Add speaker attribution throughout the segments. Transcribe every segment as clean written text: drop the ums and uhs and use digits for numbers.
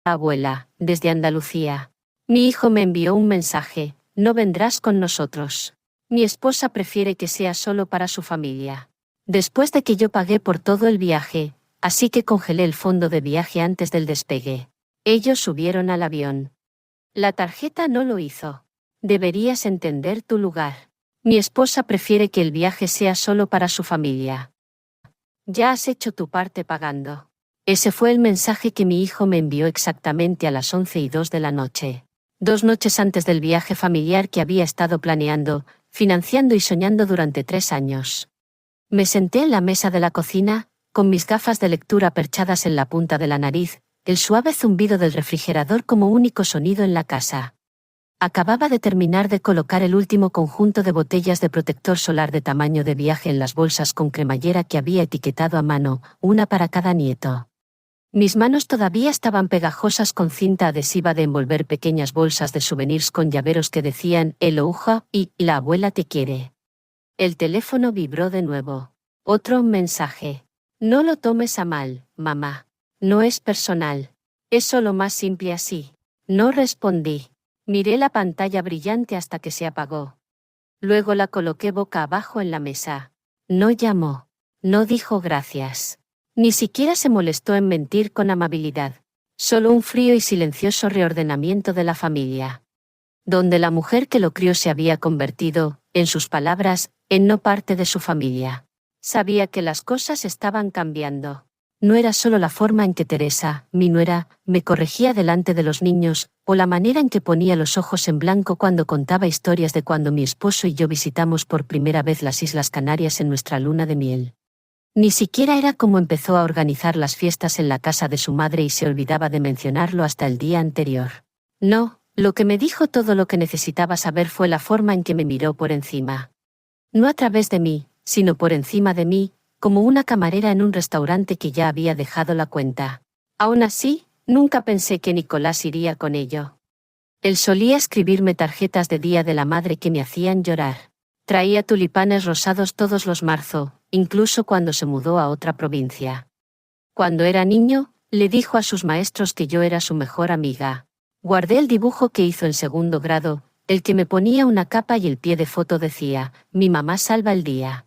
Speaker 1: Abuela, desde Andalucía. Mi hijo me envió un mensaje, no vendrás con nosotros. Mi esposa prefiere que sea solo para su familia. Después de que yo pagué por todo el viaje, así que congelé el fondo de viaje antes del despegue. Ellos subieron al avión. La tarjeta no lo hizo. Deberías entender tu lugar. Mi esposa prefiere que el viaje sea solo para su familia. Ya has hecho tu parte pagando. Ese fue el mensaje que mi hijo me envió exactamente a las 11:02 de la noche. 2 noches antes del viaje familiar que había estado planeando, financiando y soñando durante 3 años. Me senté en la mesa de la cocina, con mis gafas de lectura perchadas en la punta de la nariz, el suave zumbido del refrigerador como único sonido en la casa. Acababa de terminar de colocar el último conjunto de botellas de protector solar de tamaño de viaje en las bolsas con cremallera que había etiquetado a mano, una para cada nieto. Mis manos todavía estaban pegajosas con cinta adhesiva de envolver pequeñas bolsas de souvenirs con llaveros que decían "El Ouja" y "La abuela te quiere". El teléfono vibró de nuevo. Otro mensaje. No lo tomes a mal, mamá. No es personal. Es solo más simple así. No respondí. Miré la pantalla brillante hasta que se apagó. Luego la coloqué boca abajo en la mesa. No llamó. No dijo gracias. Ni siquiera se molestó en mentir con amabilidad. Solo un frío y silencioso reordenamiento de la familia. Donde la mujer que lo crió se había convertido, en sus palabras, en no parte de su familia. Sabía que las cosas estaban cambiando. No era solo la forma en que Teresa, mi nuera, me corregía delante de los niños, o la manera en que ponía los ojos en blanco cuando contaba historias de cuando mi esposo y yo visitamos por primera vez las Islas Canarias en nuestra luna de miel. Ni siquiera era como empezó a organizar las fiestas en la casa de su madre y se olvidaba de mencionarlo hasta el día anterior. No, lo que me dijo todo lo que necesitaba saber fue la forma en que me miró por encima. No a través de mí, sino por encima de mí, como una camarera en un restaurante que ya había dejado la cuenta. Aún así, nunca pensé que Nicolás iría con ello. Él solía escribirme tarjetas de Día de la Madre que me hacían llorar. Traía tulipanes rosados todos los marzo, incluso cuando se mudó a otra provincia. Cuando era niño, le dijo a sus maestros que yo era su mejor amiga. Guardé el dibujo que hizo en 2º grado, el que me ponía una capa y el pie de foto decía, "Mi mamá salva el día".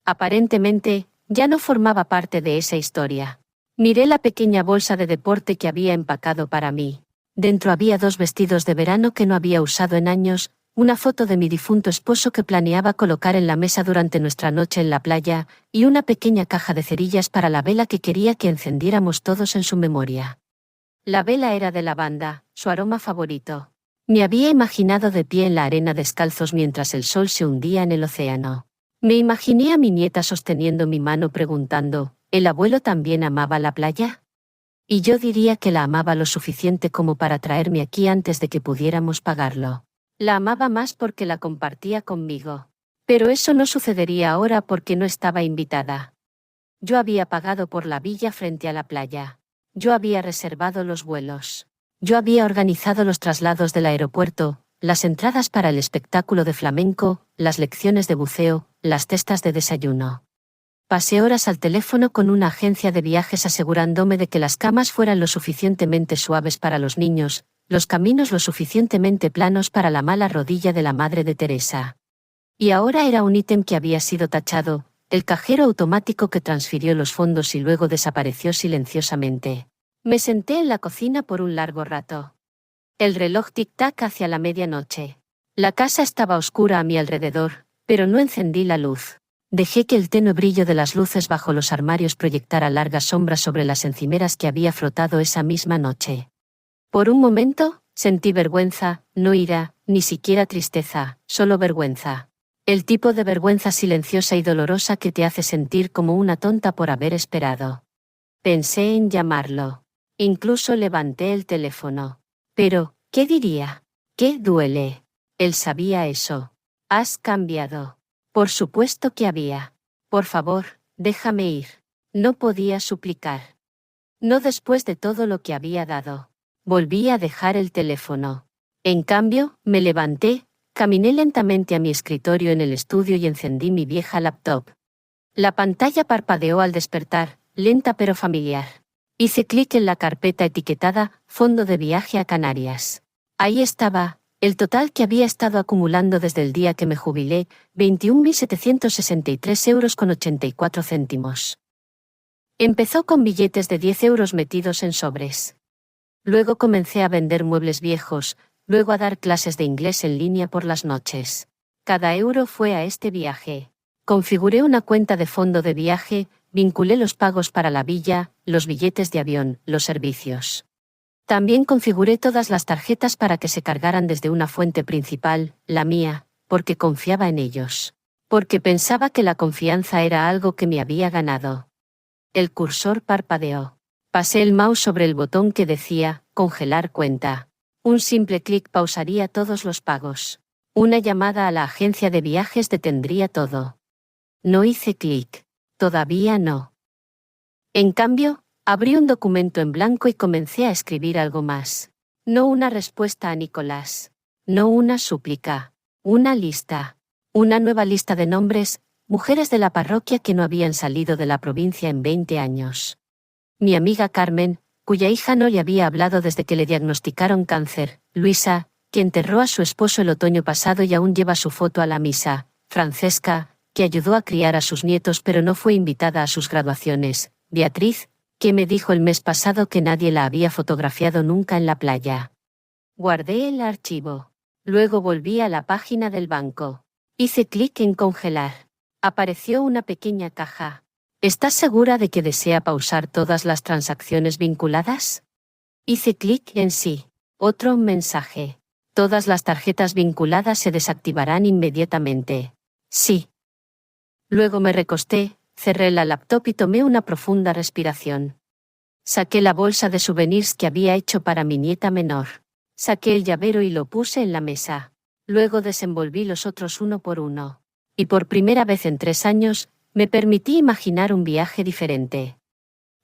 Speaker 1: Aparentemente, ya no formaba parte de esa historia. Miré la pequeña bolsa de deporte que había empacado para mí. Dentro había 2 vestidos de verano que no había usado en años, una foto de mi difunto esposo que planeaba colocar en la mesa durante nuestra noche en la playa, y una pequeña caja de cerillas para la vela que quería que encendiéramos todos en su memoria. La vela era de lavanda, su aroma favorito. Me había imaginado de pie en la arena descalzos mientras el sol se hundía en el océano. Me imaginé a mi nieta sosteniendo mi mano preguntando, ¿el abuelo también amaba la playa? Y yo diría que la amaba lo suficiente como para traerme aquí antes de que pudiéramos pagarlo. La amaba más porque la compartía conmigo. Pero eso no sucedería ahora porque no estaba invitada. Yo había pagado por la villa frente a la playa. Yo había reservado los vuelos. Yo había organizado los traslados del aeropuerto, las entradas para el espectáculo de flamenco, las lecciones de buceo, las cestas de desayuno. Pasé horas al teléfono con una agencia de viajes asegurándome de que las camas fueran lo suficientemente suaves para los niños, los caminos lo suficientemente planos para la mala rodilla de la madre de Teresa. Y ahora era un ítem que había sido tachado, el cajero automático que transfirió los fondos y luego desapareció silenciosamente. Me senté en la cocina por un largo rato. El reloj tic-tac hacia la medianoche. La casa estaba oscura a mi alrededor, pero no encendí la luz. Dejé que el tenue brillo de las luces bajo los armarios proyectara largas sombras sobre las encimeras que había frotado esa misma noche. Por un momento, sentí vergüenza, no ira, ni siquiera tristeza, solo vergüenza. El tipo de vergüenza silenciosa y dolorosa que te hace sentir como una tonta por haber esperado. Pensé en llamarlo. Incluso levanté el teléfono. Pero, ¿qué diría? ¿Qué duele? Él sabía eso. Has cambiado. Por supuesto que había. Por favor, déjame ir. No podía suplicar. No después de todo lo que había dado. Volví a dejar el teléfono. En cambio, me levanté, caminé lentamente a mi escritorio en el estudio y encendí mi vieja laptop. La pantalla parpadeó al despertar, lenta pero familiar. Hice clic en la carpeta etiquetada Fondo de viaje a Canarias. Ahí estaba, el total que había estado acumulando desde el día que me jubilé, 21.763,84 €. Empezó con billetes de 10 € metidos en sobres. Luego comencé a vender muebles viejos, luego a dar clases de inglés en línea por las noches. Cada euro fue a este viaje. Configuré una cuenta de fondo de viaje, vinculé los pagos para la villa, los billetes de avión, los servicios. También configuré todas las tarjetas para que se cargaran desde una fuente principal, la mía, porque confiaba en ellos. Porque pensaba que la confianza era algo que me había ganado. El cursor parpadeó. Pasé el mouse sobre el botón que decía, congelar cuenta. Un simple clic pausaría todos los pagos. Una llamada a la agencia de viajes detendría todo. No hice clic. Todavía no. En cambio, abrí un documento en blanco y comencé a escribir algo más. No una respuesta a Nicolás. No una súplica. Una lista. Una nueva lista de nombres, mujeres de la parroquia que no habían salido de la provincia en 20 años. Mi amiga Carmen, cuya hija no le había hablado desde que le diagnosticaron cáncer, Luisa, que enterró a su esposo el otoño pasado y aún lleva su foto a la misa, Francesca, que ayudó a criar a sus nietos pero no fue invitada a sus graduaciones, Beatriz, que me dijo el mes pasado que nadie la había fotografiado nunca en la playa. Guardé el archivo. Luego volví a la página del banco. Hice clic en congelar. Apareció una pequeña caja. ¿Estás segura de que desea pausar todas las transacciones vinculadas? Hice clic en sí. Otro mensaje. Todas las tarjetas vinculadas se desactivarán inmediatamente. Sí. Luego me recosté, cerré la laptop y tomé una profunda respiración. Saqué la bolsa de souvenirs que había hecho para mi nieta menor. Saqué el llavero y lo puse en la mesa. Luego desenvolví los otros uno por uno. Y por primera vez en 3 años, me permití imaginar un viaje diferente.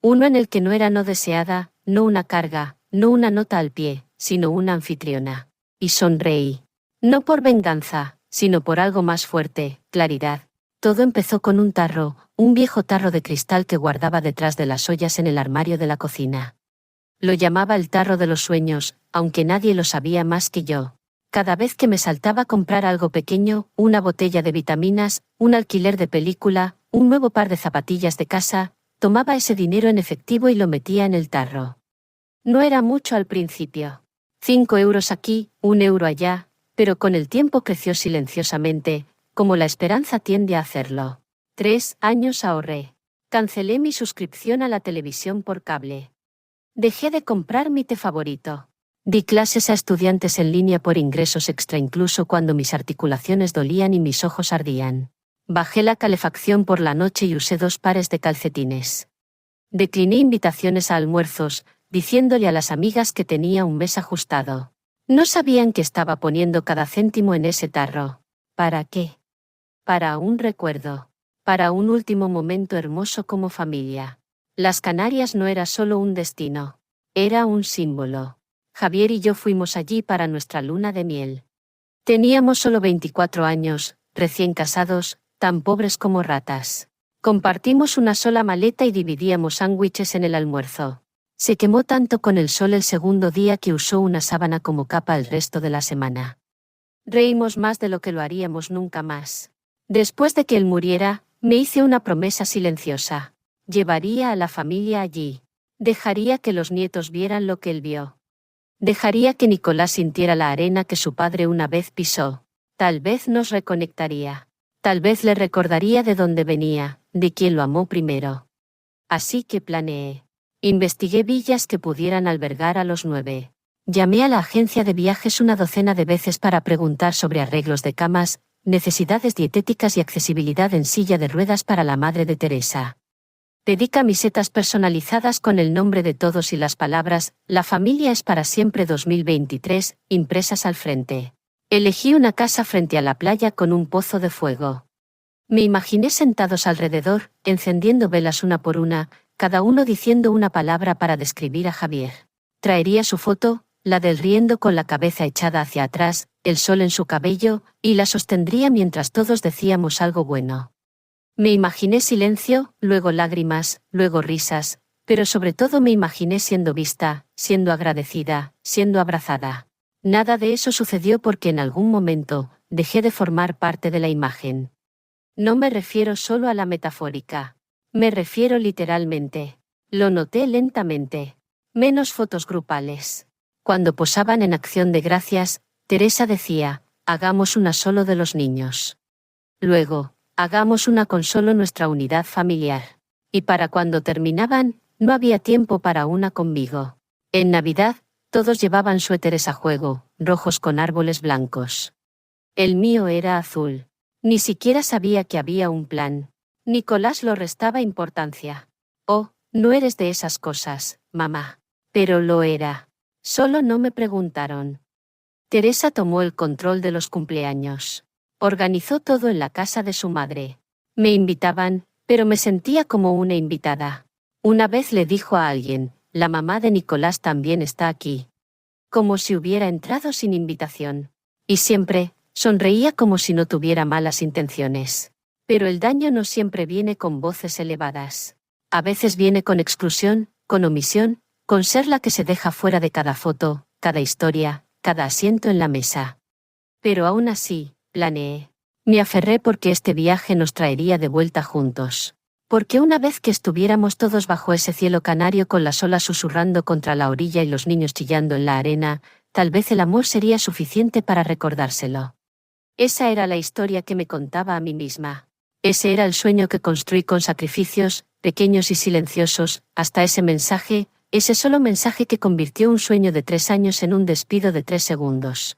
Speaker 1: Uno en el que no era no deseada, no una carga, no una nota al pie, sino una anfitriona. Y sonreí. No por venganza, sino por algo más fuerte, claridad. Todo empezó con un tarro, un viejo tarro de cristal que guardaba detrás de las ollas en el armario de la cocina. Lo llamaba el tarro de los sueños, aunque nadie lo sabía más que yo. Cada vez que me saltaba a comprar algo pequeño, una botella de vitaminas, un alquiler de película, un nuevo par de zapatillas de casa, tomaba ese dinero en efectivo y lo metía en el tarro. No era mucho al principio. 5 € aquí, 1 € allá, pero con el tiempo creció silenciosamente, como la esperanza tiende a hacerlo. 3 años ahorré. Cancelé mi suscripción a la televisión por cable. Dejé de comprar mi té favorito. Di clases a estudiantes en línea por ingresos extra incluso cuando mis articulaciones dolían y mis ojos ardían. Bajé la calefacción por la noche y usé 2 pares de calcetines. Decliné invitaciones a almuerzos, diciéndole a las amigas que tenía un mes ajustado. No sabían que estaba poniendo cada céntimo en ese tarro. ¿Para qué? Para un recuerdo. Para un último momento hermoso como familia. Las Canarias no era solo un destino. Era un símbolo. Javier y yo fuimos allí para nuestra luna de miel. Teníamos solo 24 años, recién casados, tan pobres como ratas. Compartimos una sola maleta y dividíamos sándwiches en el almuerzo. Se quemó tanto con el sol el segundo día que usó una sábana como capa el resto de la semana. Reímos más de lo que lo haríamos nunca más. Después de que él muriera, me hice una promesa silenciosa. Llevaría a la familia allí. Dejaría que los nietos vieran lo que él vio. Dejaría que Nicolás sintiera la arena que su padre una vez pisó. Tal vez nos reconectaría. Tal vez le recordaría de dónde venía, de quién lo amó primero. Así que planeé. Investigué villas que pudieran albergar a los 9. Llamé a la agencia de viajes una docena de veces para preguntar sobre arreglos de camas, necesidades dietéticas y accesibilidad en silla de ruedas para la madre de Teresa. Pedí camisetas personalizadas con el nombre de todos y las palabras «La familia es para siempre 2023», impresas al frente. Elegí una casa frente a la playa con un pozo de fuego. Me imaginé sentados alrededor, encendiendo velas una por una, cada uno diciendo una palabra para describir a Javier. Traería su foto, la del riendo con la cabeza echada hacia atrás, el sol en su cabello, y la sostendría mientras todos decíamos algo bueno. Me imaginé silencio, luego lágrimas, luego risas, Pero sobre todo me imaginé siendo vista, siendo agradecida, siendo abrazada. Nada de eso sucedió porque en algún momento dejé de formar parte de la imagen. No me refiero solo a la metafórica. Me refiero literalmente. Lo noté lentamente. Menos fotos grupales. Cuando posaban en Acción de Gracias, Teresa decía, hagamos una solo de los niños. Luego, hagamos una con solo nuestra unidad familiar. Y para cuando terminaban, no había tiempo para una conmigo. En Navidad, todos llevaban suéteres a juego, rojos con árboles blancos. El mío era azul. Ni siquiera sabía que había un plan. Nicolás lo restaba importancia. Oh, no eres de esas cosas, mamá. Pero lo era. Solo no me preguntaron. Teresa tomó el control de los cumpleaños. Organizó todo en la casa de su madre. Me invitaban, pero me sentía como una invitada. Una vez le dijo a alguien, la mamá de Nicolás también está aquí. Como si hubiera entrado sin invitación. Y siempre, sonreía como si no tuviera malas intenciones. Pero el daño no siempre viene con voces elevadas. A veces viene con exclusión, con omisión, con ser la que se deja fuera de cada foto, cada historia, cada asiento en la mesa. Pero aún así, planeé. Me aferré porque este viaje nos traería de vuelta juntos. Porque una vez que estuviéramos todos bajo ese cielo canario con las olas susurrando contra la orilla y los niños chillando en la arena, tal vez el amor sería suficiente para recordárselo. Esa era la historia que me contaba a mí misma. Ese era el sueño que construí con sacrificios, pequeños y silenciosos, hasta ese mensaje, ese solo mensaje que convirtió un sueño de 3 años en un despido de 3 segundos.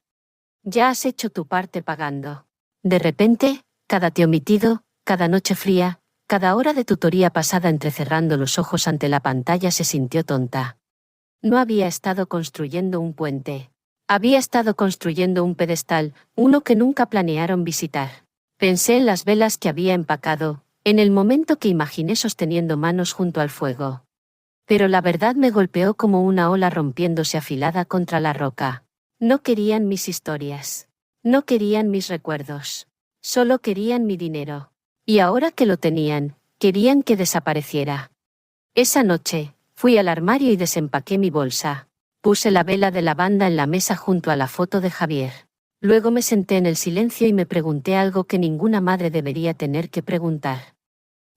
Speaker 1: Ya has hecho tu parte pagando. De repente, cada te omitido, cada noche fría, cada hora de tutoría pasada entrecerrando los ojos ante la pantalla se sintió tonta. No había estado construyendo un puente. Había estado construyendo un pedestal, uno que nunca planearon visitar. Pensé en las velas que había empacado, en el momento que imaginé sosteniendo manos junto al fuego. Pero la verdad me golpeó como una ola rompiéndose afilada contra la roca. No querían mis historias. No querían mis recuerdos. Solo querían mi dinero. Y ahora que lo tenían, querían que desapareciera. Esa noche, fui al armario y desempaqué mi bolsa. Puse la vela de lavanda en la mesa junto a la foto de Javier. Luego me senté en el silencio y me pregunté algo que ninguna madre debería tener que preguntar.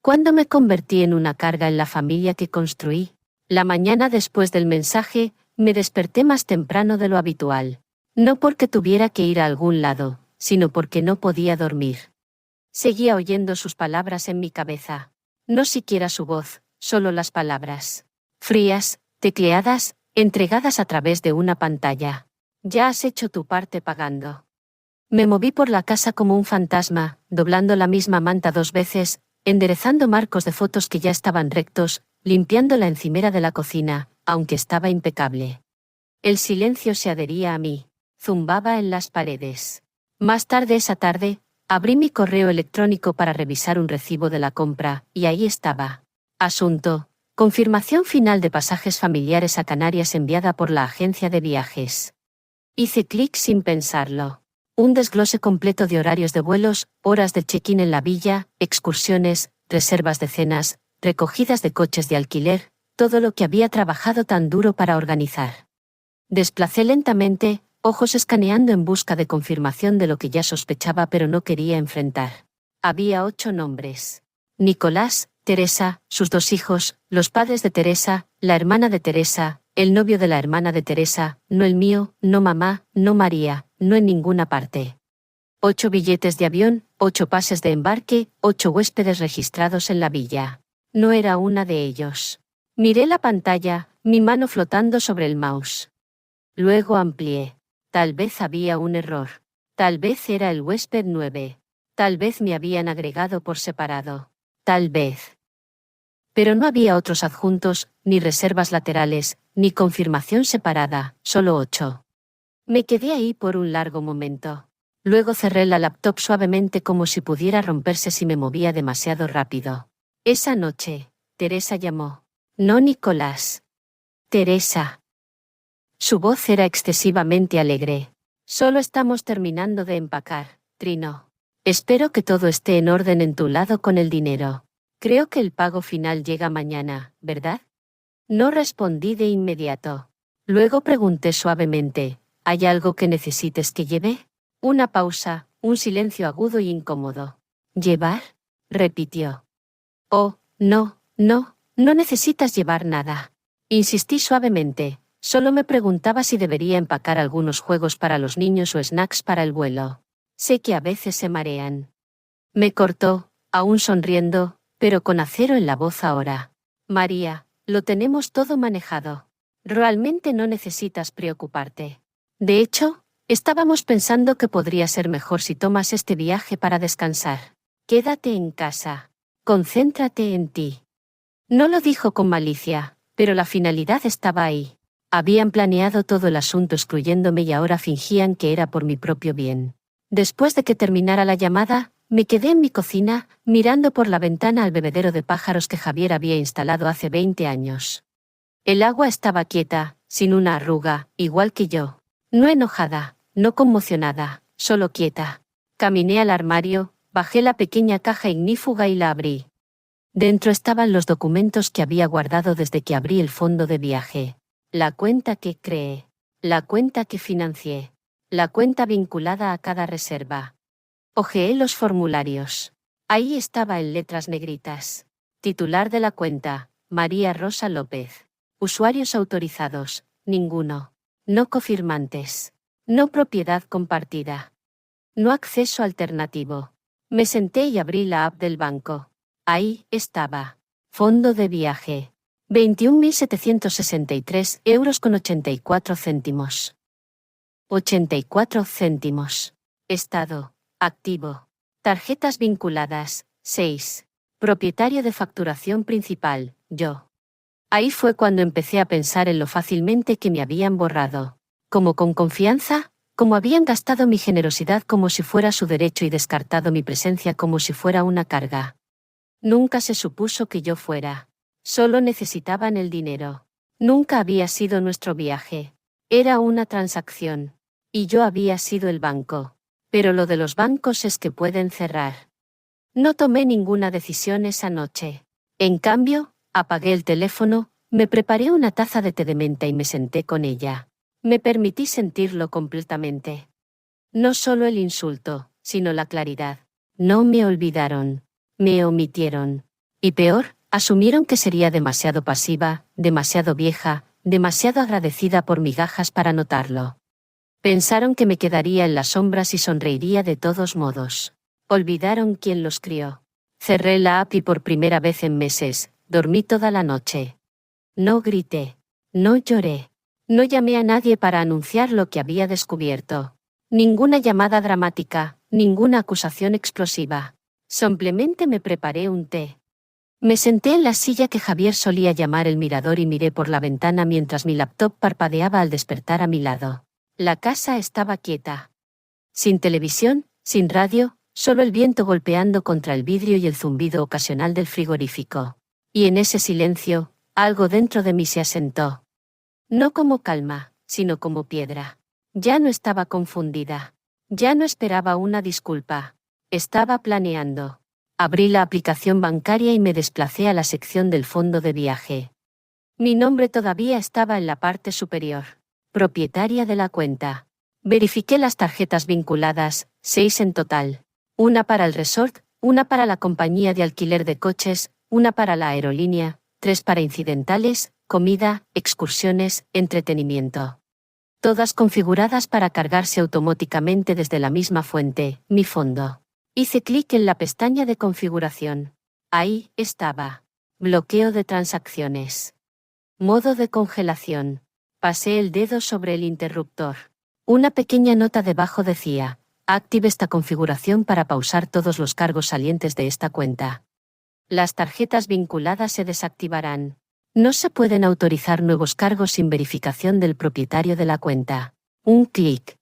Speaker 1: ¿Cuándo me convertí en una carga en la familia que construí? La mañana después del mensaje, me desperté más temprano de lo habitual. No porque tuviera que ir a algún lado, sino porque no podía dormir. Seguía oyendo sus palabras en mi cabeza. No siquiera su voz, solo las palabras. Frías, tecleadas, entregadas a través de una pantalla. Ya has hecho tu parte pagando. Me moví por la casa como un fantasma, doblando la misma manta 2 veces, enderezando marcos de fotos que ya estaban rectos, limpiando la encimera de la cocina, aunque estaba impecable. El silencio se adhería a mí, zumbaba en las paredes. Más tarde esa tarde, abrí mi correo electrónico para revisar un recibo de la compra, y ahí estaba. Asunto: confirmación final de pasajes familiares a Canarias enviada por la agencia de viajes. Hice clic sin pensarlo. Un desglose completo de horarios de vuelos, horas de check-in en la villa, excursiones, reservas de cenas, recogidas de coches de alquiler, todo lo que había trabajado tan duro para organizar. Desplacé lentamente, ojos escaneando en busca de confirmación de lo que ya sospechaba pero no quería enfrentar. Había 8 nombres. Nicolás, Teresa, sus 2 hijos, los padres de Teresa, la hermana de Teresa, el novio de la hermana de Teresa, no el mío, no mamá, no María, no en ninguna parte. 8 billetes de avión, 8 pases de embarque, 8 huéspedes registrados en la villa. No era una de ellos. Miré la pantalla, mi mano flotando sobre el mouse. Luego amplié. Tal vez había un error. Tal vez era el huésped 9. Tal vez me habían agregado por separado. Tal vez. Pero no había otros adjuntos, ni reservas laterales, ni confirmación separada, solo 8. Me quedé ahí por un largo momento. Luego cerré la laptop suavemente como si pudiera romperse si me movía demasiado rápido. Esa noche, Teresa llamó. No Nicolás. Teresa. Su voz era excesivamente alegre. Solo estamos terminando de empacar, trinó. Espero que todo esté en orden en tu lado con el dinero. Creo que el pago final llega mañana, ¿verdad? No respondí de inmediato. Luego pregunté suavemente, ¿hay algo que necesites que lleve? Una pausa, un silencio agudo y incómodo. ¿Llevar? Repitió. Oh, no necesitas llevar nada. Insistí suavemente, solo me preguntaba si debería empacar algunos juegos para los niños o snacks para el vuelo. Sé que a veces se marean. Me cortó, aún sonriendo, pero con acero en la voz ahora. María, lo tenemos todo manejado. Realmente no necesitas preocuparte. De hecho, estábamos pensando que podría ser mejor si tomas este viaje para descansar. Quédate en casa. Concéntrate en ti. No lo dijo con malicia, pero la finalidad estaba ahí. Habían planeado todo el asunto excluyéndome y ahora fingían que era por mi propio bien. Después de que terminara la llamada, me quedé en mi cocina, mirando por la ventana al bebedero de pájaros que Javier había instalado hace 20 años. El agua estaba quieta, sin una arruga, igual que yo. No enojada, no conmocionada, solo quieta. Caminé al armario, bajé la pequeña caja ignífuga y la abrí. Dentro estaban los documentos que había guardado desde que abrí el fondo de viaje. La cuenta que creé. La cuenta que financié. La cuenta vinculada a cada reserva. Hojeé los formularios. Ahí estaba en letras negritas. Titular de la cuenta, María Rosa López. Usuarios autorizados, ninguno. No cofirmantes. No propiedad compartida. No acceso alternativo. Me senté y abrí la app del banco. Ahí estaba. Fondo de viaje. 21.763 euros con 84 céntimos. 84 céntimos. Estado. Activo. Tarjetas vinculadas. 6. Propietario de facturación principal. Yo. Ahí fue cuando empecé a pensar en lo fácilmente que me habían borrado. Como con confianza, como habían gastado mi generosidad como si fuera su derecho y descartado mi presencia como si fuera una carga. Nunca se supuso que yo fuera. Solo necesitaban el dinero. Nunca había sido nuestro viaje. Era una transacción. Y yo había sido el banco. Pero lo de los bancos es que pueden cerrar. No tomé ninguna decisión esa noche. En cambio, apagué el teléfono, me preparé una taza de té de menta y me senté con ella. Me permití sentirlo completamente. No solo el insulto, sino la claridad. No me olvidaron. Me omitieron. Y peor, asumieron que sería demasiado pasiva, demasiado vieja, demasiado agradecida por migajas para notarlo. Pensaron que me quedaría en las sombras y sonreiría de todos modos. Olvidaron quién los crió. Cerré la app y por primera vez en meses, dormí toda la noche. No grité. No lloré. No llamé a nadie para anunciar lo que había descubierto. Ninguna llamada dramática, ninguna acusación explosiva. Simplemente me preparé un té. Me senté en la silla que Javier solía llamar el mirador y miré por la ventana mientras mi laptop parpadeaba al despertar a mi lado. La casa estaba quieta. Sin televisión, sin radio, solo el viento golpeando contra el vidrio y el zumbido ocasional del frigorífico. Y en ese silencio, algo dentro de mí se asentó. No como calma, sino como piedra. Ya no estaba confundida. Ya no esperaba una disculpa. Estaba planeando. Abrí la aplicación bancaria y me desplacé a la sección del fondo de viaje. Mi nombre todavía estaba en la parte superior. Propietaria de la cuenta. Verifiqué las tarjetas vinculadas, 6 en total. Una para el resort, una para la compañía de alquiler de coches, una para la aerolínea, 3 para incidentales, comida, excursiones, entretenimiento. Todas configuradas para cargarse automáticamente desde la misma fuente, mi fondo. Hice clic en la pestaña de configuración. Ahí estaba. Bloqueo de transacciones. Modo de congelación. Pasé el dedo sobre el interruptor. Una pequeña nota debajo decía: active esta configuración para pausar todos los cargos salientes de esta cuenta. Las tarjetas vinculadas se desactivarán. No se pueden autorizar nuevos cargos sin verificación del propietario de la cuenta. Un clic.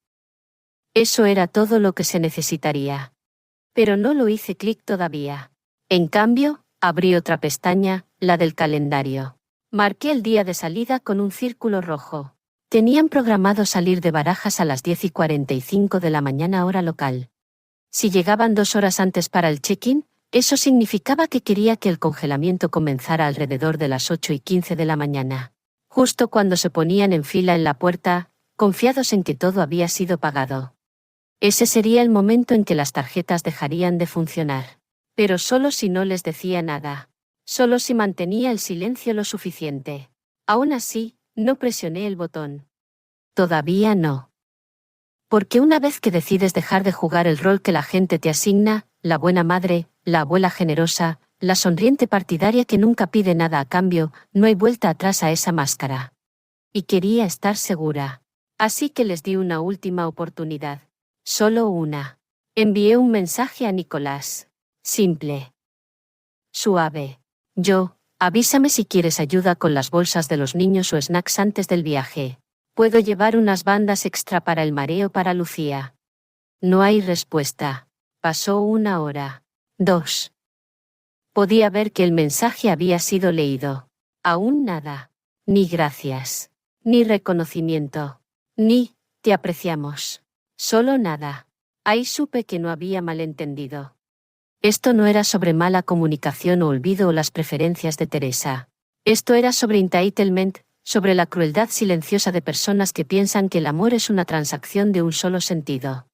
Speaker 1: Eso era todo lo que se necesitaría. Pero no lo hice clic todavía. En cambio, abrí otra pestaña, la del calendario. Marqué el día de salida con un círculo rojo. Tenían programado salir de Barajas a las 10:45 de la mañana hora local. Si llegaban 2 horas antes para el check-in, Eso significaba que quería que el congelamiento comenzara alrededor de las 8:15 de la mañana. Justo cuando se ponían en fila en la puerta, confiados en que todo había sido pagado. Ese sería el momento en que las tarjetas dejarían de funcionar. Pero solo si no les decía nada. Solo si mantenía el silencio lo suficiente. Aún así, no presioné el botón. Todavía no. Porque una vez que decides dejar de jugar el rol que la gente te asigna, la buena madre, la abuela generosa, la sonriente partidaria que nunca pide nada a cambio, no hay vuelta atrás a esa máscara. Y quería estar segura. Así que les di una última oportunidad. Solo una. Envié un mensaje a Nicolás. Simple. Suave. Avísame si quieres ayuda con las bolsas de los niños o snacks antes del viaje. Puedo llevar unas bandas extra para el mareo para Lucía. No hay respuesta. Pasó 1 hora. 2. Podía ver que el mensaje había sido leído. Aún nada. Ni gracias. Ni reconocimiento. Ni, te apreciamos. Solo nada. Ahí supe que no había malentendido. Esto no era sobre mala comunicación o olvido o las preferencias de Teresa. Esto era sobre entitlement, sobre la crueldad silenciosa de personas que piensan que el amor es una transacción de un solo sentido.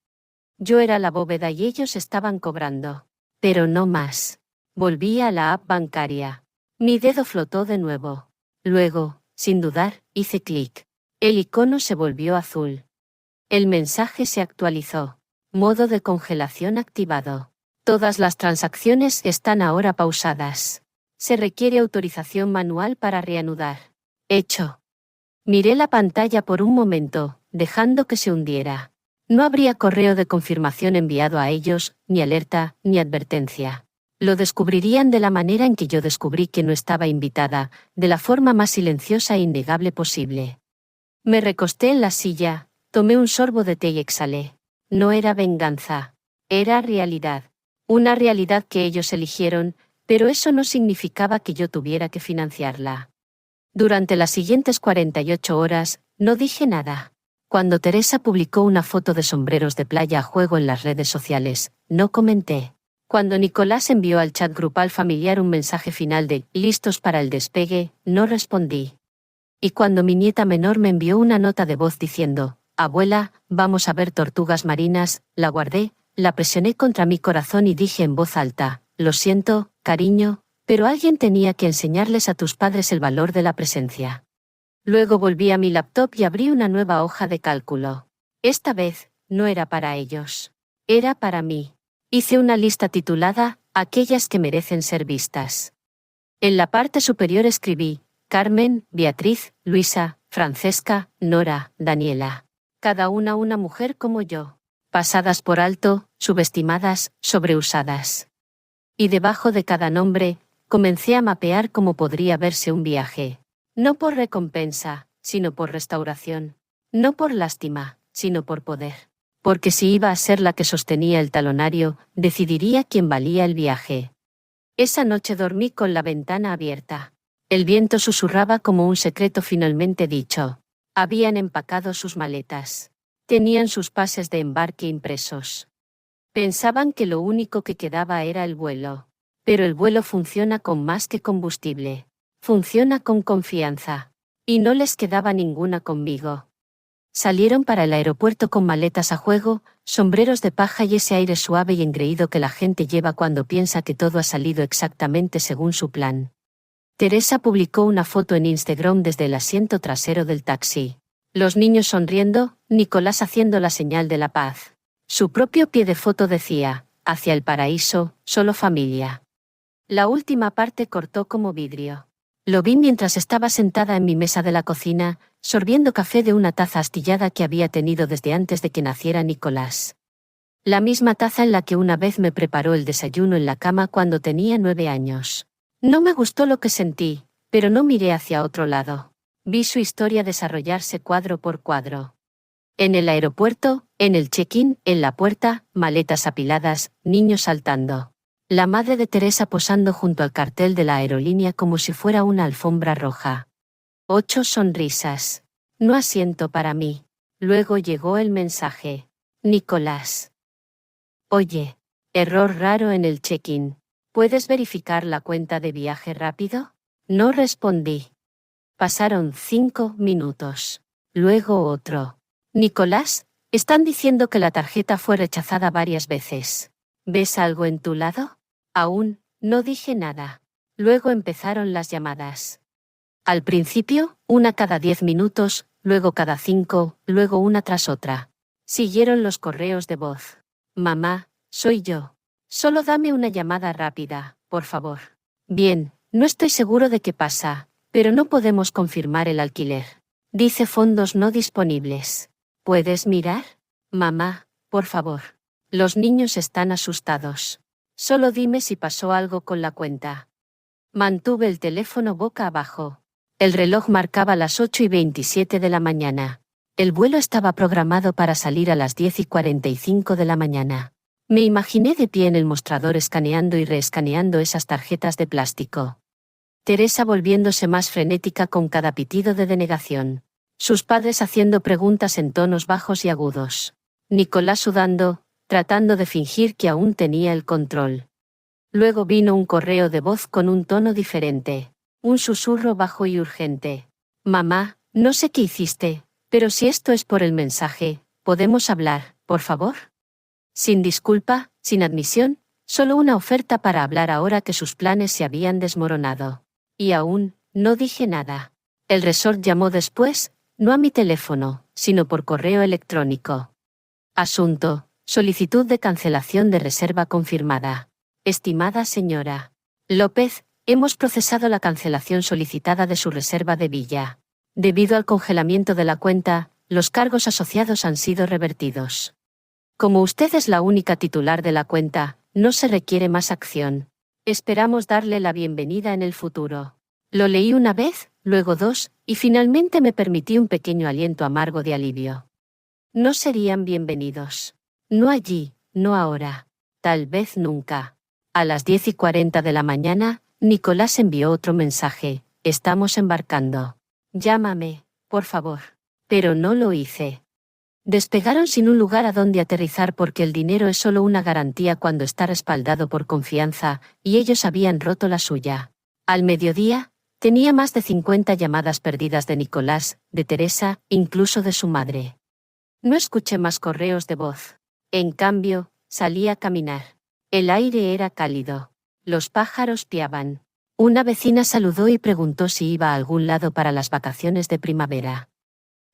Speaker 1: Yo era la bóveda y ellos estaban cobrando. Pero no más. Volví a la app bancaria. Mi dedo flotó de nuevo. Luego, sin dudar, hice clic. El icono se volvió azul. El mensaje se actualizó. Modo de congelación activado. Todas las transacciones están ahora pausadas. Se requiere autorización manual para reanudar. Hecho. Miré la pantalla por un momento, dejando que se hundiera. No habría correo de confirmación enviado a ellos, ni alerta, ni advertencia. Lo descubrirían de la manera en que yo descubrí que no estaba invitada, de la forma más silenciosa e innegable posible. Me recosté en la silla, tomé un sorbo de té y exhalé. No era venganza. Era realidad. Una realidad que ellos eligieron, pero eso no significaba que yo tuviera que financiarla. Durante las siguientes 48 horas, no dije nada. Cuando Teresa publicó una foto de sombreros de playa a juego en las redes sociales, no comenté. Cuando Nicolás envió al chat grupal familiar un mensaje final de «listos para el despegue», no respondí. Y cuando mi nieta menor me envió una nota de voz diciendo «abuela, vamos a ver tortugas marinas», la guardé, la presioné contra mi corazón y dije en voz alta «lo siento, cariño, pero alguien tenía que enseñarles a tus padres el valor de la presencia». Luego volví a mi laptop y abrí una nueva hoja de cálculo. Esta vez, no era para ellos. Era para mí. Hice una lista titulada «Aquellas que merecen ser vistas». En la parte superior escribí Carmen, Beatriz, Luisa, Francesca, Nora, Daniela. Cada una mujer como yo. Pasadas por alto, subestimadas, sobreusadas. Y debajo de cada nombre, comencé a mapear cómo podría verse un viaje. No por recompensa, sino por restauración. No por lástima, sino por poder. Porque si iba a ser la que sostenía el talonario, decidiría quién valía el viaje. Esa noche dormí con la ventana abierta. El viento susurraba como un secreto finalmente dicho. Habían empacado sus maletas. Tenían sus pases de embarque impresos. Pensaban que lo único que quedaba era el vuelo. Pero el vuelo funciona con más que combustible. Funciona con confianza. Y no les quedaba ninguna conmigo. Salieron para el aeropuerto con maletas a juego, sombreros de paja y ese aire suave y engreído que la gente lleva cuando piensa que todo ha salido exactamente según su plan. Teresa publicó una foto en Instagram desde el asiento trasero del taxi. Los niños sonriendo, Nicolás haciendo la señal de la paz. Su propio pie de foto decía, hacia el paraíso, solo familia. La última parte cortó como vidrio. Lo vi mientras estaba sentada en mi mesa de la cocina, sorbiendo café de una taza astillada que había tenido desde antes de que naciera Nicolás. La misma taza en la que una vez me preparó el desayuno en la cama cuando tenía 9 años. No me gustó lo que sentí, pero no miré hacia otro lado. Vi su historia desarrollarse cuadro por cuadro. En el aeropuerto, en el check-in, en la puerta, maletas apiladas, niños saltando. La madre de Teresa posando junto al cartel de la aerolínea como si fuera una alfombra roja. 8 sonrisas. No asiento para mí. Luego llegó el mensaje. Nicolás. Oye. Error raro en el check-in. ¿Puedes verificar la cuenta de viaje rápido? No respondí. Pasaron 5 minutos. Luego otro. Nicolás, están diciendo que la tarjeta fue rechazada varias veces. ¿Ves algo en tu lado? Aún, no dije nada. Luego empezaron las llamadas. Al principio, una cada 10 minutos, luego cada 5, luego una tras otra. Siguieron los correos de voz. Mamá, soy yo. Solo dame una llamada rápida, por favor. Bien, no estoy seguro de qué pasa, pero no podemos confirmar el alquiler. Dice fondos no disponibles. ¿Puedes mirar? Mamá, por favor. Los niños están asustados. Solo dime si pasó algo con la cuenta. Mantuve el teléfono boca abajo. El reloj marcaba las 8:27 de la mañana. El vuelo estaba programado para salir a las 10:45 de la mañana. Me imaginé de pie en el mostrador escaneando y reescaneando esas tarjetas de plástico. Teresa volviéndose más frenética con cada pitido de denegación. Sus padres haciendo preguntas en tonos bajos y agudos. Nicolás sudando, tratando de fingir que aún tenía el control. Luego vino un correo de voz con un tono diferente. Un susurro bajo y urgente. Mamá, no sé qué hiciste, pero si esto es por el mensaje, ¿podemos hablar, por favor? Sin disculpa, sin admisión, solo una oferta para hablar ahora que sus planes se habían desmoronado. Y aún, no dije nada. El resort llamó después, no a mi teléfono, sino por correo electrónico. Asunto: solicitud de cancelación de reserva confirmada. Estimada señora López, hemos procesado la cancelación solicitada de su reserva de villa. Debido al congelamiento de la cuenta, los cargos asociados han sido revertidos. Como usted es la única titular de la cuenta, no se requiere más acción. Esperamos darle la bienvenida en el futuro. Lo leí una vez, luego dos, y finalmente me permití un pequeño aliento amargo de alivio. No serían bienvenidos. No allí, no ahora. Tal vez nunca. A las 10:40 de la mañana, Nicolás envió otro mensaje: estamos embarcando. Llámame, por favor. Pero no lo hice. Despegaron sin un lugar a donde aterrizar porque el dinero es solo una garantía cuando está respaldado por confianza, y ellos habían roto la suya. Al mediodía, tenía más de 50 llamadas perdidas de Nicolás, de Teresa, incluso de su madre. No escuché más correos de voz. En cambio, salí a caminar. El aire era cálido. Los pájaros piaban. Una vecina saludó y preguntó si iba a algún lado para las vacaciones de primavera.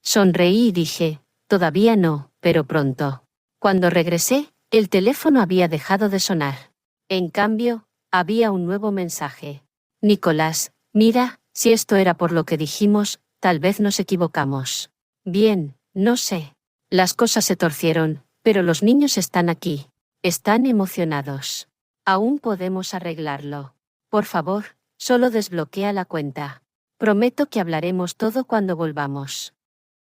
Speaker 1: Sonreí y dije: todavía no, pero pronto. Cuando regresé, el teléfono había dejado de sonar. En cambio, había un nuevo mensaje. Nicolás, mira, si esto era por lo que dijimos, tal vez nos equivocamos. Bien, no sé. Las cosas se torcieron, pero los niños están aquí. Están emocionados. Aún podemos arreglarlo. Por favor, solo desbloquea la cuenta. Prometo que hablaremos todo cuando volvamos.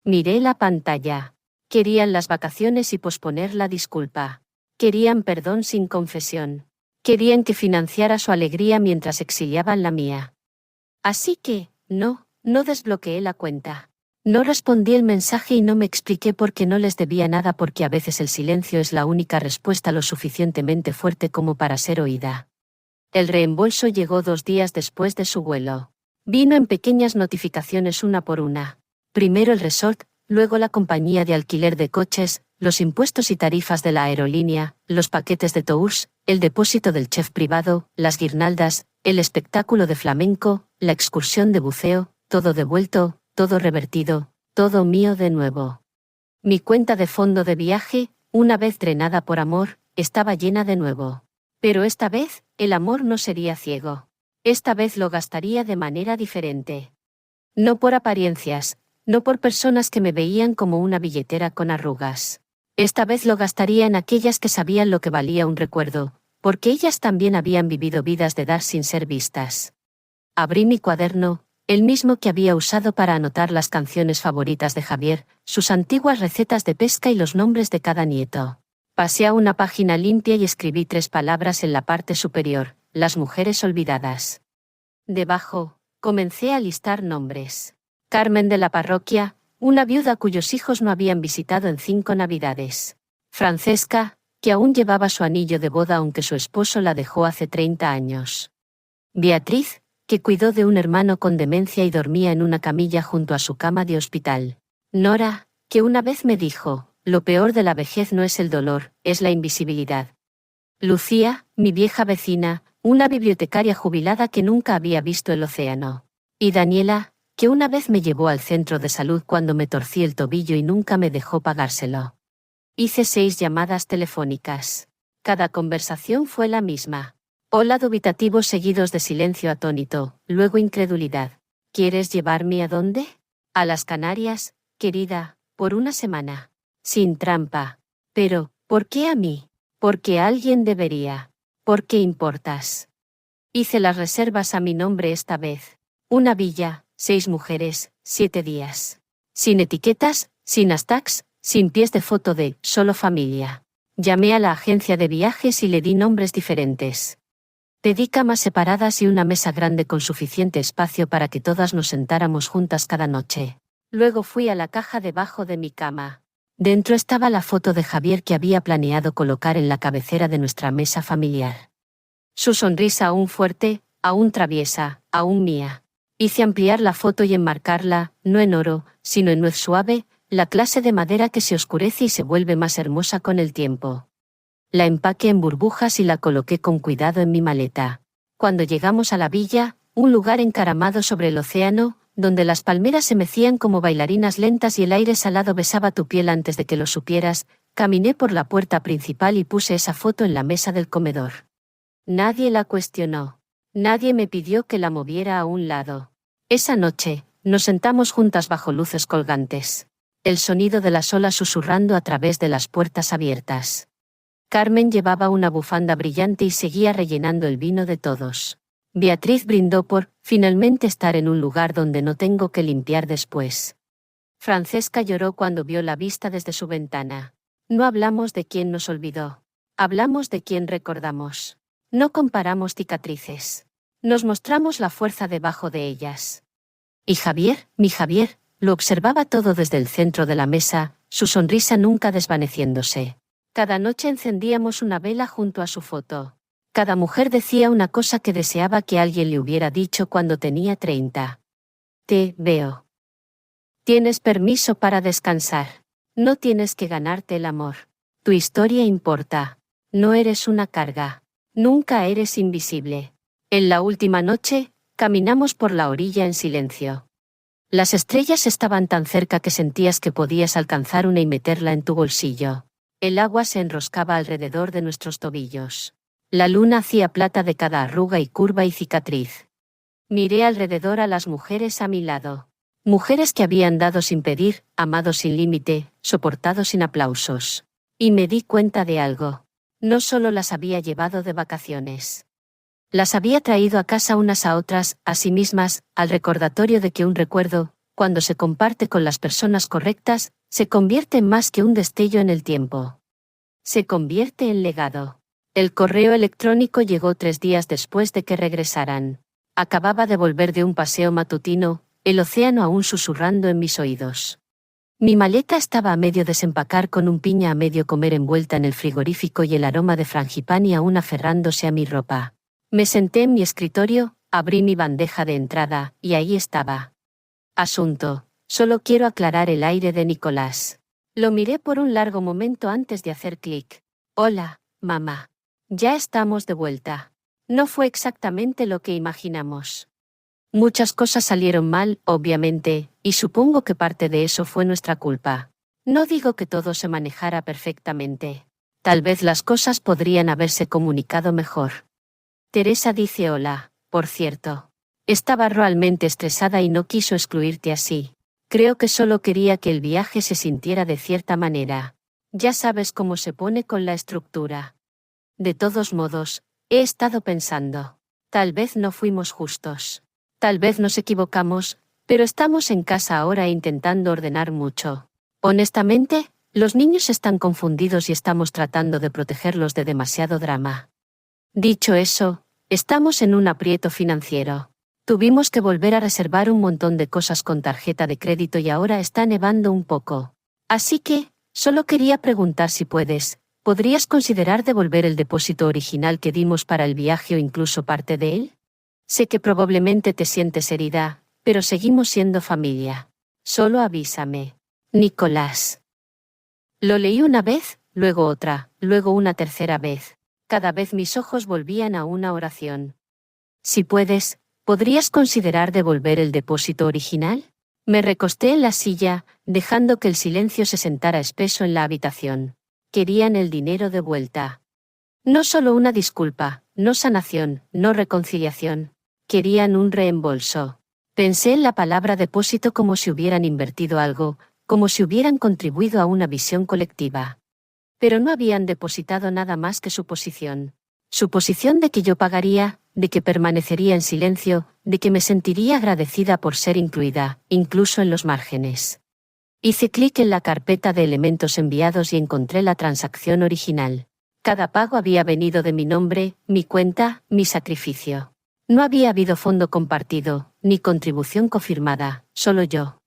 Speaker 1: Miré la pantalla. Querían las vacaciones y posponer la disculpa. Querían perdón sin confesión. Querían que financiara su alegría mientras exiliaban la mía. Así que, no desbloqueé la cuenta. No respondí el mensaje y no me expliqué por qué no les debía nada, porque a veces el silencio es la única respuesta lo suficientemente fuerte como para ser oída. El reembolso llegó 2 días después de su vuelo. Vino en pequeñas notificaciones una por una. Primero el resort, luego la compañía de alquiler de coches, los impuestos y tarifas de la aerolínea, los paquetes de tours, el depósito del chef privado, las guirnaldas, el espectáculo de flamenco, la excursión de buceo, todo devuelto, todo revertido, todo mío de nuevo. Mi cuenta de fondo de viaje, una vez drenada por amor, estaba llena de nuevo. Pero esta vez, el amor no sería ciego. Esta vez lo gastaría de manera diferente. No por apariencias, no por personas que me veían como una billetera con arrugas. Esta vez lo gastaría en aquellas que sabían lo que valía un recuerdo, porque ellas también habían vivido vidas de dar sin ser vistas. Abrí mi cuaderno, el mismo que había usado para anotar las canciones favoritas de Javier, sus antiguas recetas de pesca y los nombres de cada nieto. Pasé a una página limpia y escribí 3 palabras en la parte superior: las mujeres olvidadas. Debajo, comencé a listar nombres. Carmen de la parroquia, una viuda cuyos hijos no habían visitado en 5 Navidades. Francesca, que aún llevaba su anillo de boda aunque su esposo la dejó hace 30 años. Beatriz, que cuidó de un hermano con demencia y dormía en una camilla junto a su cama de hospital. Nora, que una vez me dijo, lo peor de la vejez no es el dolor, es la invisibilidad. Lucía, mi vieja vecina, una bibliotecaria jubilada que nunca había visto el océano. Y Daniela, que una vez me llevó al centro de salud cuando me torcí el tobillo y nunca me dejó pagárselo. Hice 6 llamadas telefónicas. Cada conversación fue la misma. Hola dubitativos seguidos de silencio atónito, luego incredulidad. ¿Quieres llevarme a dónde? A las Canarias, querida, por una semana. Sin trampa. Pero, ¿por qué a mí? Porque alguien debería. ¿Por qué importas? Hice las reservas a mi nombre esta vez. Una villa, 6 mujeres, 7 días. Sin etiquetas, sin hashtags, sin pies de foto de solo familia. Llamé a la agencia de viajes y le di nombres diferentes. Pedí camas separadas y una mesa grande con suficiente espacio para que todas nos sentáramos juntas cada noche. Luego fui a la caja debajo de mi cama. Dentro estaba la foto de Javier que había planeado colocar en la cabecera de nuestra mesa familiar. Su sonrisa aún fuerte, aún traviesa, aún mía. Hice ampliar la foto y enmarcarla, no en oro, sino en nuez suave, la clase de madera que se oscurece y se vuelve más hermosa con el tiempo. La empaqué en burbujas y la coloqué con cuidado en mi maleta. Cuando llegamos a la villa, un lugar encaramado sobre el océano, donde las palmeras se mecían como bailarinas lentas y el aire salado besaba tu piel antes de que lo supieras, caminé por la puerta principal y puse esa foto en la mesa del comedor. Nadie la cuestionó. Nadie me pidió que la moviera a un lado. Esa noche, nos sentamos juntas bajo luces colgantes. El sonido de las olas susurrando a través de las puertas abiertas. Carmen llevaba una bufanda brillante y seguía rellenando el vino de todos. Beatriz brindó por, finalmente estar en un lugar donde no tengo que limpiar después. Francesca lloró cuando vio la vista desde su ventana. No hablamos de quién nos olvidó. Hablamos de quién recordamos. No comparamos cicatrices. Nos mostramos la fuerza debajo de ellas. Y Javier, mi Javier, lo observaba todo desde el centro de la mesa, su sonrisa nunca desvaneciéndose. Cada noche encendíamos una vela junto a su foto. Cada mujer decía una cosa que deseaba que alguien le hubiera dicho cuando tenía 30. Te veo. Tienes permiso para descansar. No tienes que ganarte el amor. Tu historia importa. No eres una carga. Nunca eres invisible. En la última noche, caminamos por la orilla en silencio. Las estrellas estaban tan cerca que sentías que podías alcanzar una y meterla en tu bolsillo. El agua se enroscaba alrededor de nuestros tobillos. La luna hacía plata de cada arruga y curva y cicatriz. Miré alrededor a las mujeres a mi lado. Mujeres que habían dado sin pedir, amado sin límite, soportado sin aplausos. Y me di cuenta de algo. No solo las había llevado de vacaciones. Las había traído a casa unas a otras, a sí mismas, al recordatorio de que un recuerdo, cuando se comparte con las personas correctas, se convierte en más que un destello en el tiempo. Se convierte en legado. El correo electrónico llegó 3 días después de que regresaran. Acababa de volver de un paseo matutino, el océano aún susurrando en mis oídos. Mi maleta estaba a medio desempacar con un piña a medio comer envuelta en el frigorífico y el aroma de frangipani aún aferrándose a mi ropa. Me senté en mi escritorio, abrí mi bandeja de entrada, y ahí estaba. Asunto. Solo quiero aclarar el aire de Nicolás. Lo miré por un largo momento antes de hacer clic. Hola, mamá. Ya estamos de vuelta. No fue exactamente lo que imaginamos. Muchas cosas salieron mal, obviamente, y supongo que parte de eso fue nuestra culpa. No digo que todo se manejara perfectamente. Tal vez las cosas podrían haberse comunicado mejor. Teresa dice hola, por cierto. Estaba realmente estresada y no quiso excluirte así. Creo que solo quería que el viaje se sintiera de cierta manera. Ya sabes cómo se pone con la estructura. De todos modos, he estado pensando. Tal vez no fuimos justos. Tal vez nos equivocamos, pero estamos en casa ahora intentando ordenar mucho. Honestamente, los niños están confundidos y estamos tratando de protegerlos de demasiado drama. Dicho eso, estamos en un aprieto financiero. Tuvimos que volver a reservar un montón de cosas con tarjeta de crédito y ahora está nevando un poco. Así que, solo quería preguntar si puedes ¿Podrías considerar devolver el depósito original que dimos para el viaje o incluso parte de él? Sé que probablemente te sientes herida, pero seguimos siendo familia. Solo avísame. Nicolás. Lo leí una vez, luego otra, luego una tercera vez. Cada vez mis ojos volvían a una oración. Si puedes, ¿podrías considerar devolver el depósito original? Me recosté en la silla, dejando que el silencio se sentara espeso en la habitación. Querían el dinero de vuelta. No solo una disculpa, no sanación, no reconciliación. Querían un reembolso. Pensé en la palabra depósito como si hubieran invertido algo, como si hubieran contribuido a una visión colectiva. Pero no habían depositado nada más que su posición. Su posición de que yo pagaría, de que permanecería en silencio, de que me sentiría agradecida por ser incluida, incluso en los márgenes. Hice clic en la carpeta de elementos enviados y encontré la transacción original. Cada pago había venido de mi nombre, mi cuenta, mi sacrificio. No había habido fondo compartido, ni contribución confirmada, solo yo.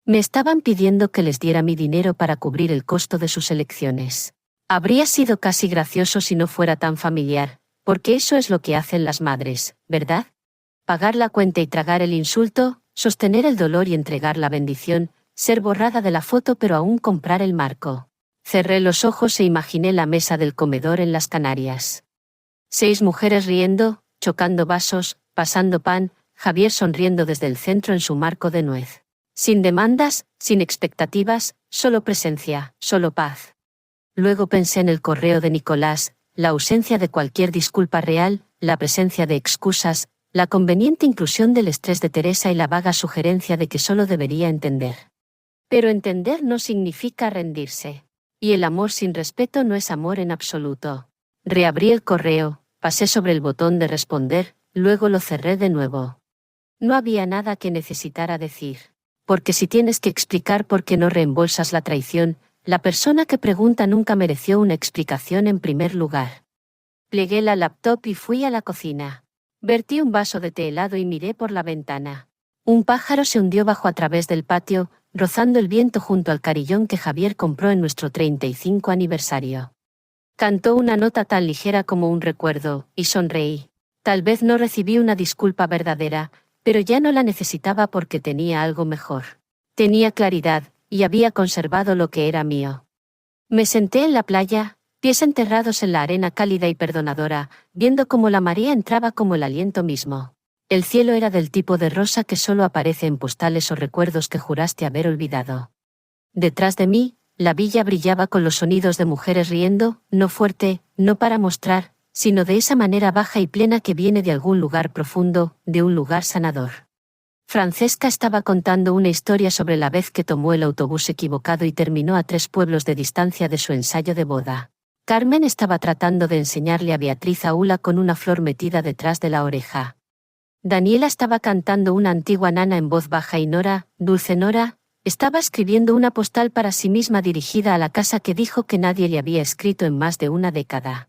Speaker 1: Me estaban pidiendo que les diera mi dinero para cubrir el costo de sus elecciones. Habría sido casi gracioso si no fuera tan familiar, porque eso es lo que hacen las madres, ¿verdad? Pagar la cuenta y tragar el insulto, sostener el dolor y entregar la bendición, ser borrada de la foto pero aún comprar el marco. Cerré los ojos e imaginé la mesa del comedor en las Canarias. 6 mujeres riendo, chocando vasos, pasando pan, Javier sonriendo desde el centro en su marco de nuez. Sin demandas, sin expectativas, solo presencia, solo paz. Luego pensé en el correo de Nicolás, la ausencia de cualquier disculpa real, la presencia de excusas, la conveniente inclusión del estrés de Teresa y la vaga sugerencia de que solo debería entender. Pero entender no significa rendirse. Y el amor sin respeto no es amor en absoluto. Reabrí el correo, pasé sobre el botón de responder, luego lo cerré de nuevo. No había nada que necesitara decir. Porque si tienes que explicar por qué no reembolsas la traición, la persona que pregunta nunca mereció una explicación en primer lugar. Plegué la laptop y fui a la cocina. Vertí un vaso de té helado y miré por la ventana. Un pájaro se hundió bajo a través del patio, rozando el viento junto al carillón que Javier compró en nuestro 35 aniversario. Cantó una nota tan ligera como un recuerdo, y sonreí. Tal vez no recibí una disculpa verdadera, pero ya no la necesitaba porque tenía algo mejor. Tenía claridad, y había conservado lo que era mío. Me senté en la playa, pies enterrados en la arena cálida y perdonadora, viendo cómo la marea entraba como el aliento mismo. El cielo era del tipo de rosa que solo aparece en postales o recuerdos que juraste haber olvidado. Detrás de mí, la villa brillaba con los sonidos de mujeres riendo, no fuerte, no para mostrar, sino de esa manera baja y plena que viene de algún lugar profundo, de un lugar sanador. Francesca estaba contando una historia sobre la vez que tomó el autobús equivocado y terminó a 3 pueblos de distancia de su ensayo de boda. Carmen estaba tratando de enseñarle a Beatriz Aula con una flor metida detrás de la oreja. Daniela estaba cantando una antigua nana en voz baja y Nora, dulce Nora, estaba escribiendo una postal para sí misma dirigida a la casa que dijo que nadie le había escrito en más de una década.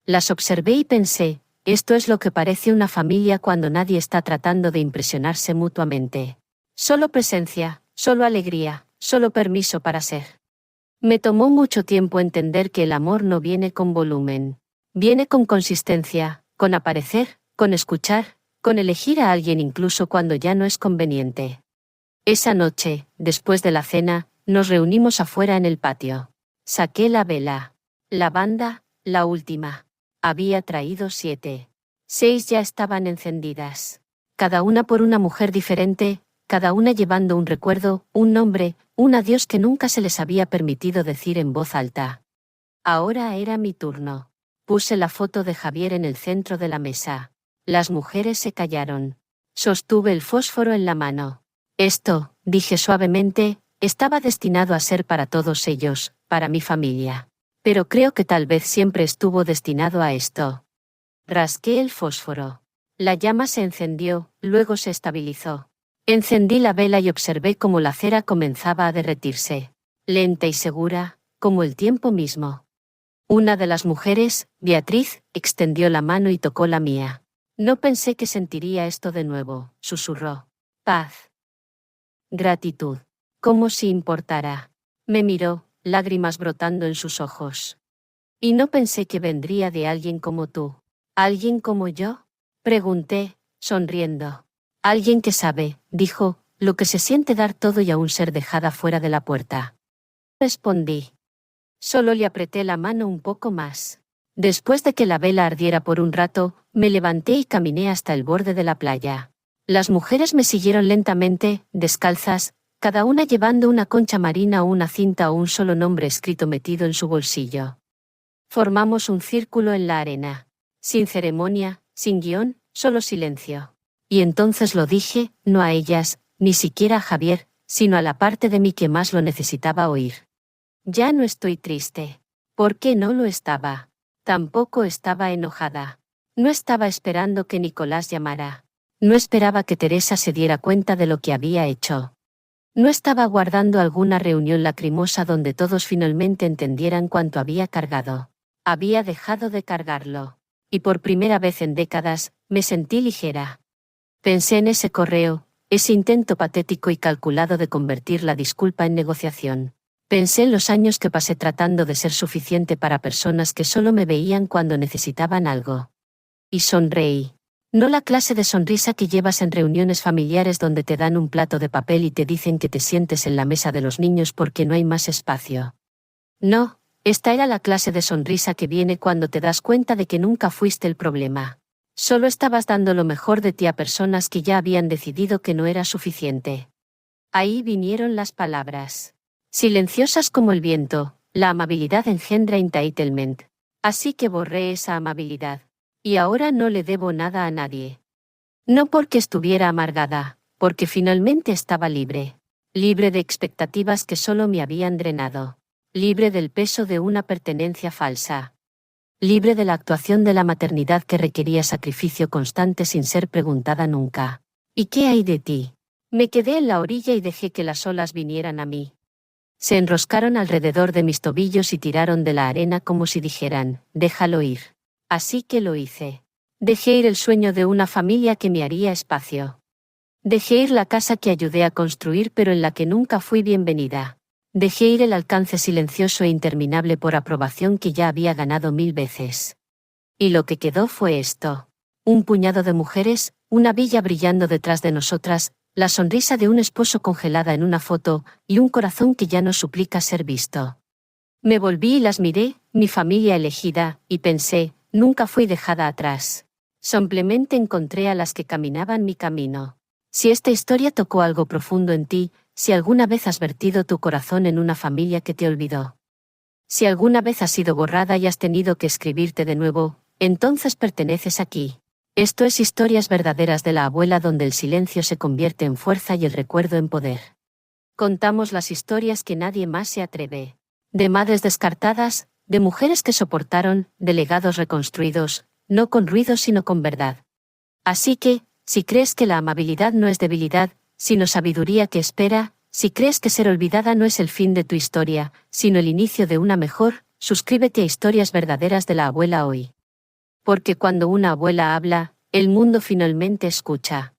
Speaker 1: Las observé y pensé, esto es lo que parece una familia cuando nadie está tratando de impresionarse mutuamente. Solo presencia, solo alegría, solo permiso para ser. Me tomó mucho tiempo entender que el amor no viene con volumen. Viene con consistencia, con aparecer, con escuchar, con elegir a alguien incluso cuando ya no es conveniente. Esa noche, después de la cena, nos reunimos afuera en el patio. Saqué la vela. La banda, la última. Había traído 7. 6 ya estaban encendidas. Cada una por una mujer diferente, cada una llevando un recuerdo, un nombre, un adiós que nunca se les había permitido decir en voz alta. Ahora era mi turno. Puse la foto de Javier en el centro de la mesa. Las mujeres se callaron. Sostuve el fósforo en la mano. Esto, dije suavemente, estaba destinado a ser para todos ellos, para mi familia. Pero creo que tal vez siempre estuvo destinado a esto. Rasqué el fósforo. La llama se encendió, luego se estabilizó. Encendí la vela y observé cómo la cera comenzaba a derretirse. Lenta y segura, como el tiempo mismo. Una de las mujeres, Beatriz, extendió la mano y tocó la mía. No pensé que sentiría esto de nuevo, susurró. Paz. Gratitud. Como si importara. Me miró, lágrimas brotando en sus ojos. Y no pensé que vendría de alguien como tú. ¿Alguien como yo? Pregunté, sonriendo. Alguien que sabe, dijo, lo que se siente dar todo y aún ser dejada fuera de la puerta. Respondí. Solo le apreté la mano un poco más. Después de que la vela ardiera por un rato, me levanté y caminé hasta el borde de la playa. Las mujeres me siguieron lentamente, descalzas, cada una llevando una concha marina o una cinta o un solo nombre escrito metido en su bolsillo. Formamos un círculo en la arena. Sin ceremonia, sin guión, solo silencio. Y entonces lo dije, no a ellas, ni siquiera a Javier, sino a la parte de mí que más lo necesitaba oír. Ya no estoy triste. ¿Por qué no lo estaba? Tampoco estaba enojada. No estaba esperando que Nicolás llamara. No esperaba que Teresa se diera cuenta de lo que había hecho. No estaba guardando alguna reunión lacrimosa donde todos finalmente entendieran cuánto había cargado. Había dejado de cargarlo. Y por primera vez en décadas, me sentí ligera. Pensé en ese correo, ese intento patético y calculado de convertir la disculpa en negociación. Pensé en los años que pasé tratando de ser suficiente para personas que solo me veían cuando necesitaban algo. Y sonreí. No la clase de sonrisa que llevas en reuniones familiares donde te dan un plato de papel y te dicen que te sientes en la mesa de los niños porque no hay más espacio. No, esta era la clase de sonrisa que viene cuando te das cuenta de que nunca fuiste el problema. Solo estabas dando lo mejor de ti a personas que ya habían decidido que no era suficiente. Ahí vinieron las palabras. Silenciosas como el viento, la amabilidad engendra entitlement. Así que borré esa amabilidad. Y ahora no le debo nada a nadie. No porque estuviera amargada, porque finalmente estaba libre. Libre de expectativas que solo me habían drenado. Libre del peso de una pertenencia falsa. Libre de la actuación de la maternidad que requería sacrificio constante sin ser preguntada nunca. ¿Y qué hay de ti? Me quedé en la orilla y dejé que las olas vinieran a mí. Se enroscaron alrededor de mis tobillos y tiraron de la arena como si dijeran, déjalo ir. Así que lo hice. Dejé ir el sueño de una familia que me haría espacio. Dejé ir la casa que ayudé a construir pero en la que nunca fui bienvenida. Dejé ir el alcance silencioso e interminable por aprobación que ya había ganado 1000 veces. Y lo que quedó fue esto. Un puñado de mujeres, una villa brillando detrás de nosotras, la sonrisa de un esposo congelada en una foto, y un corazón que ya no suplica ser visto. Me volví y las miré, mi familia elegida, y pensé, nunca fui dejada atrás. Simplemente encontré a las que caminaban mi camino. Si esta historia tocó algo profundo en ti, si alguna vez has vertido tu corazón en una familia que te olvidó. Si alguna vez has sido borrada y has tenido que escribirte de nuevo, entonces perteneces aquí. Esto es Historias verdaderas de la abuela donde el silencio se convierte en fuerza y el recuerdo en poder. Contamos las historias que nadie más se atreve. De madres descartadas, de mujeres que soportaron, de legados reconstruidos, no con ruido sino con verdad. Así que, si crees que la amabilidad no es debilidad, sino sabiduría que espera, si crees que ser olvidada no es el fin de tu historia, sino el inicio de una mejor, suscríbete a Historias verdaderas de la abuela hoy. Porque cuando una abuela habla, el mundo finalmente escucha.